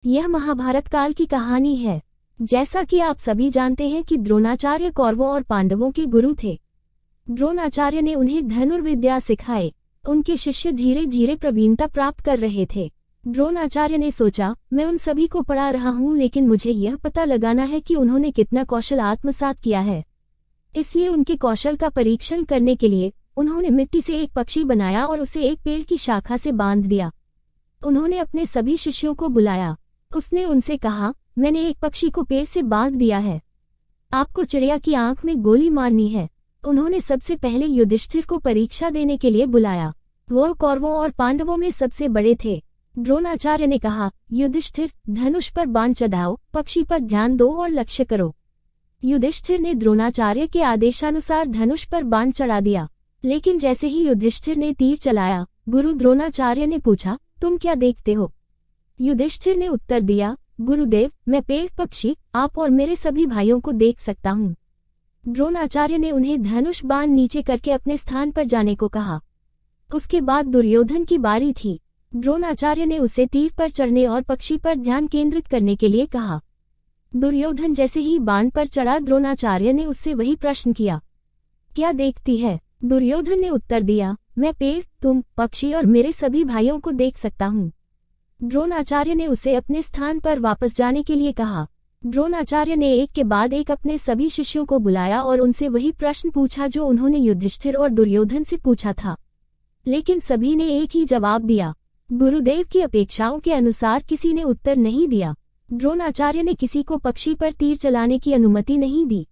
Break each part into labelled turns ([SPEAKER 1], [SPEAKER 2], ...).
[SPEAKER 1] यह महाभारत काल की कहानी है। जैसा कि आप सभी जानते हैं कि द्रोणाचार्य कौरवों और पांडवों के गुरु थे। द्रोणाचार्य ने उन्हें धनुर्विद्या सिखाई। उनके शिष्य धीरे धीरे प्रवीणता प्राप्त कर रहे थे। द्रोणाचार्य ने सोचा, मैं उन सभी को पढ़ा रहा हूँ, लेकिन मुझे यह पता लगाना है कि उन्होंने कितना कौशल आत्मसात किया है। इसलिए उनके कौशल का परीक्षण करने के लिए उन्होंने मिट्टी से एक पक्षी बनाया और उसे एक पेड़ की शाखा से बांध दिया। उन्होंने अपने सभी शिष्यों को बुलाया। उसने उनसे कहा, मैंने एक पक्षी को पेड़ से बांध दिया है, आपको चिड़िया की आंख में गोली मारनी है। उन्होंने सबसे पहले युधिष्ठिर को परीक्षा देने के लिए बुलाया। वो कौरवों और पांडवों में सबसे बड़े थे। द्रोणाचार्य ने कहा, युधिष्ठिर, धनुष पर बाण चढ़ाओ, पक्षी पर ध्यान दो और लक्ष्य करो। युधिष्ठिर ने द्रोणाचार्य के आदेशानुसार धनुष पर बाण चढ़ा दिया। लेकिन जैसे ही युधिष्ठिर ने तीर चलाया, गुरु द्रोणाचार्य ने पूछा, तुम क्या देखते हो? युधिष्ठिर ने उत्तर दिया, गुरुदेव, मैं पेड़, पक्षी, आप और मेरे सभी भाइयों को देख सकता हूँ। द्रोणाचार्य ने उन्हें धनुष बाण नीचे करके अपने स्थान पर जाने को कहा। उसके बाद दुर्योधन की बारी थी। द्रोणाचार्य ने उसे तीर पर चढ़ने और पक्षी पर ध्यान केंद्रित करने के लिए कहा। दुर्योधन जैसे ही बाण पर चढ़ा, द्रोणाचार्य ने उससे वही प्रश्न किया, क्या देखती है? दुर्योधन ने उत्तर दिया, मैं पेड़, तुम, पक्षी और मेरे सभी भाइयों को देख सकता हूँ। द्रोणाचार्य ने उसे अपने स्थान पर वापस जाने के लिए कहा। द्रोणाचार्य ने एक के बाद एक अपने सभी शिष्यों को बुलाया और उनसे वही प्रश्न पूछा जो उन्होंने युधिष्ठिर और दुर्योधन से पूछा था। लेकिन सभी ने एक ही जवाब दिया। गुरुदेव की अपेक्षाओं के अनुसार किसी ने उत्तर नहीं दिया। द्रोणाचार्य ने किसी को पक्षी पर तीर चलाने की अनुमति नहीं दी।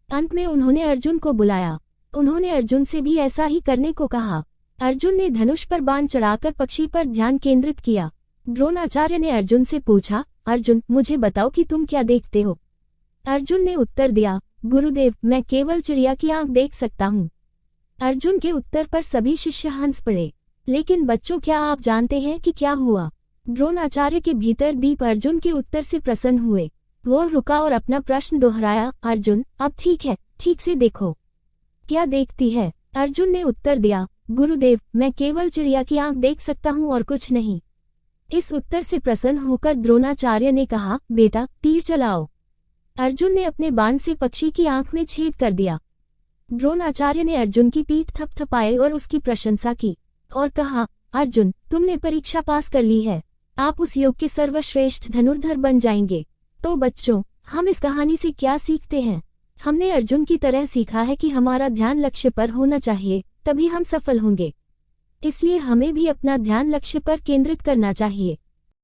[SPEAKER 1] अंत में उन्होंने अर्जुन को बुलाया। उन्होंने अर्जुन से भी ऐसा ही करने को कहा। अर्जुन ने धनुष पर बाण चढ़ाकर पक्षी पर ध्यान केंद्रित किया। द्रोणाचार्य ने अर्जुन से पूछा, अर्जुन, मुझे बताओ कि तुम क्या देखते हो? अर्जुन ने उत्तर दिया, गुरुदेव, मैं केवल चिड़िया की आंख देख सकता हूँ। अर्जुन के उत्तर पर सभी शिष्य हंस पड़े। लेकिन बच्चों, क्या आप जानते हैं कि क्या हुआ? द्रोणाचार्य के भीतर दीप अर्जुन के उत्तर से प्रसन्न हुए। वो रुका और अपना प्रश्न दोहराया, अर्जुन, अब ठीक है, ठीक से देखो, क्या देखती है? अर्जुन ने उत्तर दिया, गुरुदेव, मैं केवल चिड़िया की आंख देख सकता हूँ और कुछ नहीं। इस उत्तर से प्रसन्न होकर द्रोणाचार्य ने कहा, बेटा, तीर चलाओ। अर्जुन ने अपने बाण से पक्षी की आंख में छेद कर दिया। द्रोणाचार्य ने अर्जुन की पीठ थपथपाई और उसकी प्रशंसा की और कहा, अर्जुन, तुमने परीक्षा पास कर ली है, आप उस युग के सर्वश्रेष्ठ धनुर्धर बन जाएंगे। तो बच्चों, हम इस कहानी से क्या सीखते हैं? हमने अर्जुन की तरह सीखा है कि हमारा ध्यान लक्ष्य पर होना चाहिए, तभी हम सफल होंगे। इसलिए हमें भी अपना ध्यान लक्ष्य पर केंद्रित करना चाहिए।